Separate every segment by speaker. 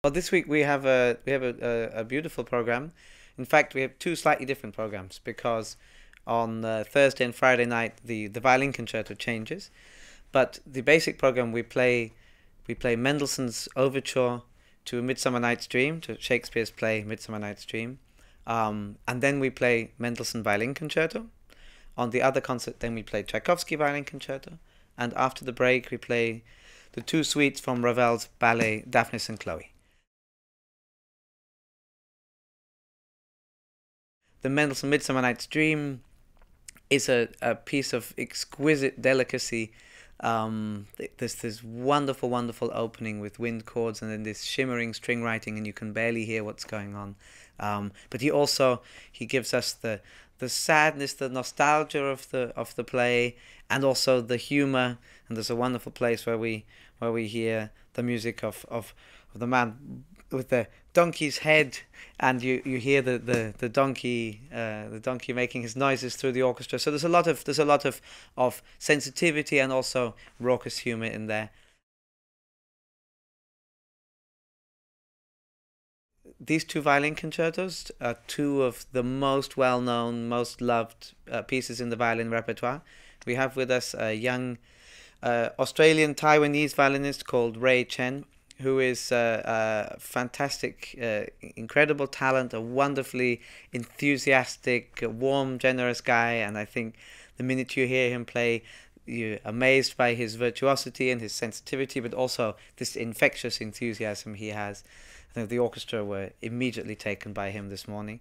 Speaker 1: Well, this week we have a beautiful program. In fact, we have two slightly different programs because on Thursday and Friday night the violin concerto changes, but the basic program we play Mendelssohn's Overture to A Midsummer Night's Dream, to Shakespeare's play Midsummer Night's Dream, and then we play Mendelssohn Violin Concerto. On the other concert, then we play Tchaikovsky Violin Concerto, and after the break we play the two suites from Ravel's ballet Dafnis and Chloe. The Mendelssohn Midsummer Night's Dream is a piece of exquisite delicacy. There's this wonderful, wonderful opening with wind chords and then this shimmering string writing, and you can barely hear what's going on. But he gives us the sadness, the nostalgia of the play, and also the humor. And there's a wonderful place where we hear the music of the man with the donkey's head, and you hear the donkey making his noises through the orchestra. So there's a lot of sensitivity and also raucous humor in there. These two violin concertos are two of the most well-known, most loved pieces in the violin repertoire. We have with us a young Australian Taiwanese violinist called Chen, who is a fantastic, incredible talent, a wonderfully enthusiastic, warm, generous guy. And I think the minute you hear him play, you're amazed by his virtuosity and his sensitivity, but also this infectious enthusiasm he has. I think the orchestra were immediately taken by him this morning.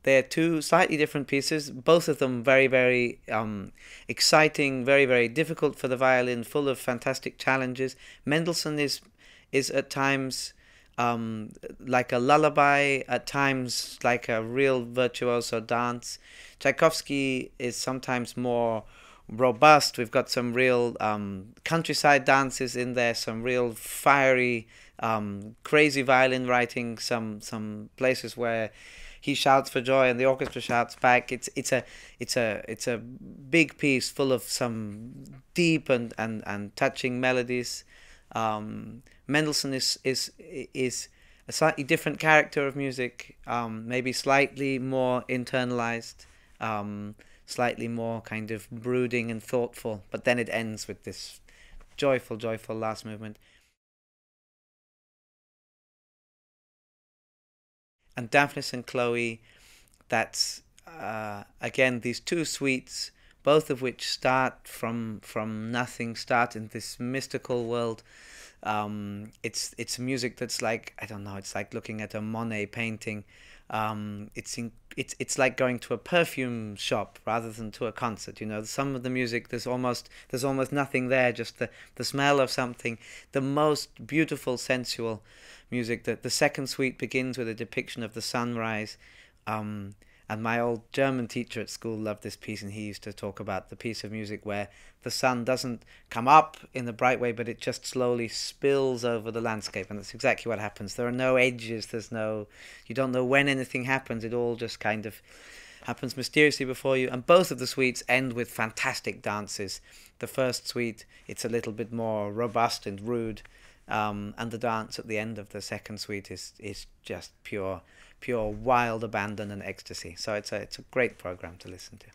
Speaker 1: They're two slightly different pieces, both of them very, very exciting, very, very difficult for the violin, full of fantastic challenges. Mendelssohn is at times like a lullaby, at times like a real virtuoso dance. Tchaikovsky is sometimes more robust. We've got some real countryside dances in there, some real fiery, crazy violin writing, some places where he shouts for joy and the orchestra shouts back. It's a big piece full of some deep and touching melodies. Mendelssohn is a slightly different character of music, maybe slightly more internalized, slightly more kind of brooding and thoughtful, but then it ends with this joyful last movement. And Dafnis and Chloe, that's again these two suites, both of which start from nothing, start in this mystical world. It's music that's like, I don't know, it's like looking at a Monet painting. It's like going to a perfume shop rather than to a concert. You know, some of the music, there's almost nothing there, just the smell of something. The most beautiful, sensual music. That the second suite begins with a depiction of the sunrise. And my old German teacher at school loved this piece, and he used to talk about the piece of music where the sun doesn't come up in a bright way, but it just slowly spills over the landscape, and that's exactly what happens. There are no edges, you don't know when anything happens, it all just kind of happens mysteriously before you. And both of the suites end with fantastic dances. The first suite, it's a little bit more robust and rude, and the dance at the end of the second suite is just pure wild abandon and ecstasy. So it's a great program to listen to.